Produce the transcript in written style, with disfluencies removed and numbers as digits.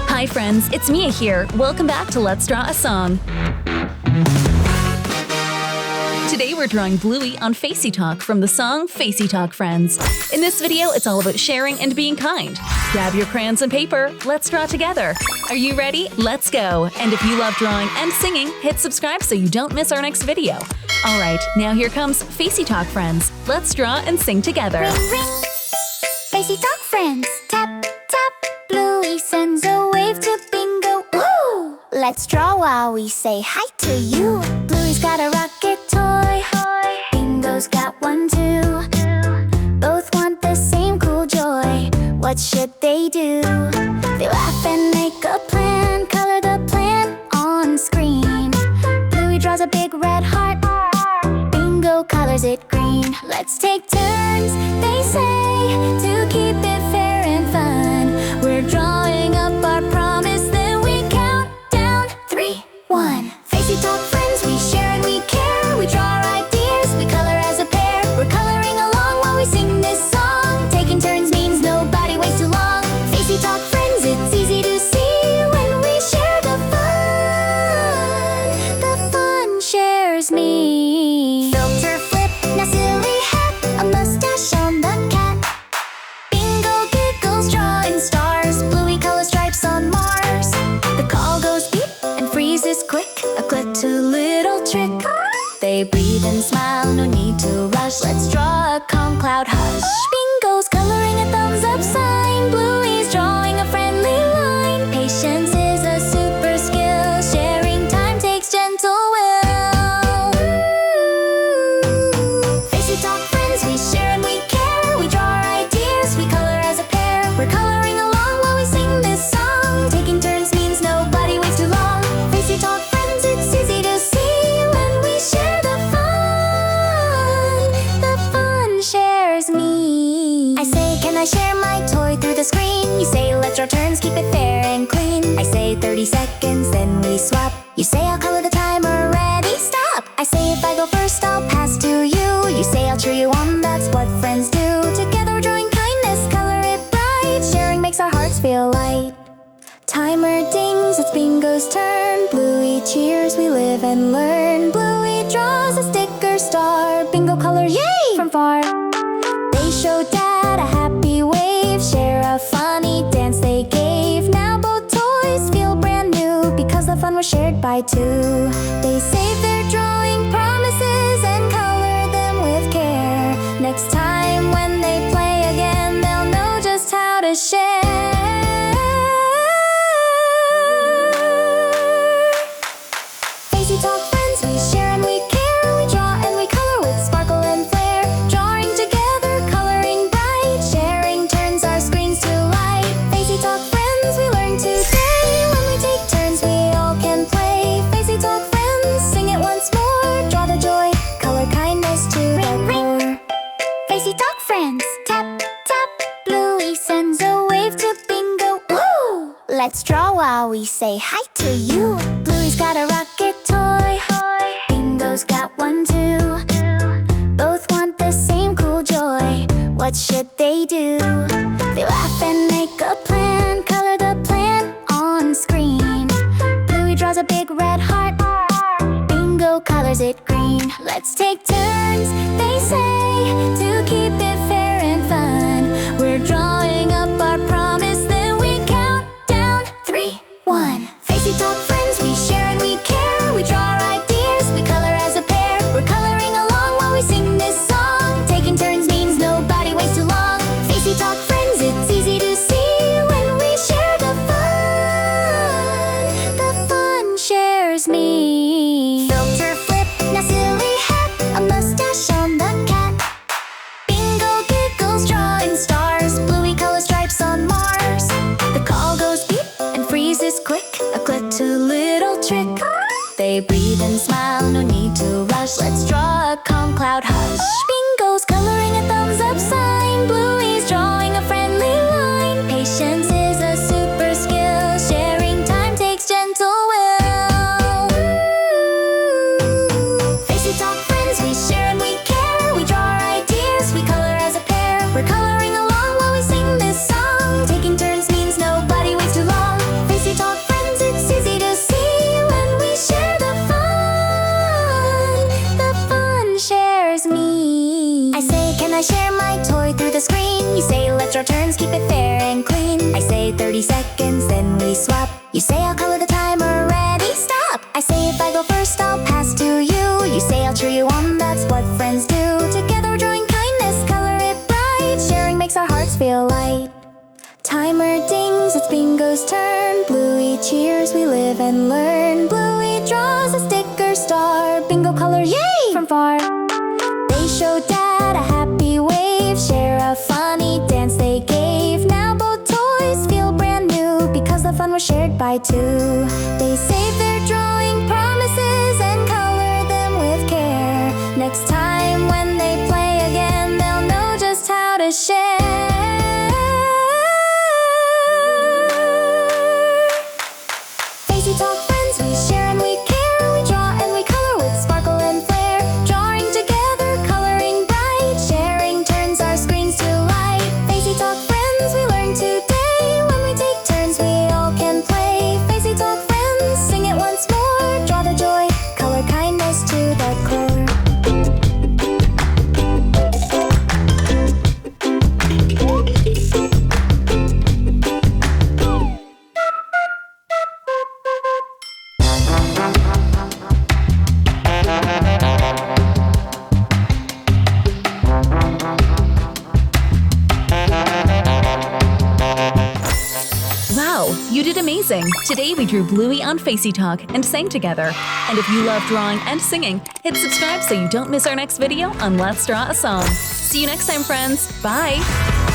Hi friends, it's Mia here. Welcome back to Let's Draw a Song. Today we're drawing Bluey on Facey Talk from the song Facey Talk, friends. In this video, it's all about sharing and being kind. Grab your crayons and paper, let's draw together. Are you ready? Let's go! And if you love drawing and singing, hit subscribe so you don't miss our next video. Alright, now here comes Facey Talk, friends. Let's draw and sing together. Ring, ring. Facey Talk, friends. Tap, tap. Bluey sends a wave to Bingo. Woo! Let's draw while we say hi to you. Bluey's got a rocket toy. Bingo's got one too. Both want the same cool joy. What should they do? They laugh and make a plan. Color the plan on screen. Bluey draws a big red heart. Bingo colors it green. Let's take turns, they say, to keep it fair and fun. We're drawing up our promise, then we count down 3, 1. Facey Talk, friends, we share and we care. We draw our ideas, we color as a pair. We're coloring along while we sing this song. Taking turns means nobody waits too long. Facey Talk, friends, it's easy to see when we share the fun. The fun shares me. Filter flip, now silly hat, a mustache on the cat. Bingo giggles, drawing stars. Bluey color stripes on Mars. The call goes beep and freezes quick. A click to little trick. They breathe and smile, no need to rush. Let's draw a calm cloud hush. Bingo's coloring a thumbs up sign. Bluey's drawing a friendly line. Patience is a super skill. Sharing time takes gentle will. Facey Talk, friends, we share and we care. We draw our ideas, we color as a pair. We're coloring along while we sing this song. Taking turns means nobody waits too long. Facey Talk, friends, it's easy to see when we share the fun. The fun shares me. I say, can I share my toy through the screen? You say, let's draw turns, keep it fair and clean. I say, 30 seconds, then we swap. You say, I'll color the timer, ready, stop. I say, if I go first, I'll pass to you. You say, I'll cheer you on, that's what friends do. Together we're drawing kindness, color it bright. Sharing makes our hearts feel light. Timer dings, it's Bingo's turn. Bluey cheers, we live and learn. Bluey draws a sticker star. Bingo color, yay, from far. They show Dad a happy wave. Share a funny dance they gave. Now both toys feel brand new because the fun was shared by two. They save their drawing promises and color them with care. Next time when they play again, they'll know just how to share. Facey Talk, friends, we share and we care. We draw and we color with sparkle and flair. Drawing together, coloring bright. Sharing turns our screens to light. Facey Talk, friends, we learn today. When we take turns, we all can play. Facey Talk, friends, sing it once more. Draw the joy, color kindness to the core. Facey Talk, friends, tap, tap. Bluey sends a wave to Bingo. Woo! Let's draw while we say hi to you. Bluey's got a rocket toy. Bingo's got one too. Both want the same cool joy. What should they do? They laugh and make a plan. Color the plan on screen. Bluey draws a big red heart. Bingo colors it green. Let's take turns, they say, to keep it fair and fun. We're drawing up our promise, then we count down 3, 1. Facey Talk, friends, we share and we care. We draw our ideas, we color as a pair. We're coloring along while we sing this song. Taking turns means nobody waits too long. Facey Talk, friends, it's easy to see when we share the fun. The fun shares me. Filter flip, now silly hat, a mustache on the cat. coloring along while we sing this song. Taking turns means nobody waits too long. Facey Talk friends, it's easy to see when we share the fun. The fun shares me. I say, can I share my toy through the screen? You say, let's draw turns, keep it fair and clean. I say 30 seconds, then we swap. You say, I'll color the timer, ready, stop. I say, if I go first, I'll pass to you. You say, I'll cheer you on, that's what friends do. Together we're drawing kindness, color it bright. Sharing makes our hearts feel light. Timer dings, it's Bingo's turn. Bluey cheers, we live and learn. Bluey draws a sticker star. Bingo color, yay! From far. They show Dad a happy wave. Share a funny dance they gave. Now both toys feel brand new because the fun was shared by two. They save their drawing promises and color them with care. Next time when they play again, they'll know just how to share. Facey Talk friends, we share and we care. We draw and we color with sparkle and flair. Drawing together, coloring bright. Sharing turns our screens to light. Facey Talk friends, we learn today. When we take turns, we all can play. Facey Talk friends, sing it once more. Draw the joy, color kindness to the core. Wow, you did amazing! Today we drew Bluey on Facey Talk and sang together. And if you love drawing and singing, hit subscribe so you don't miss our next video on Let's Draw a Song. See you next time, friends. Bye!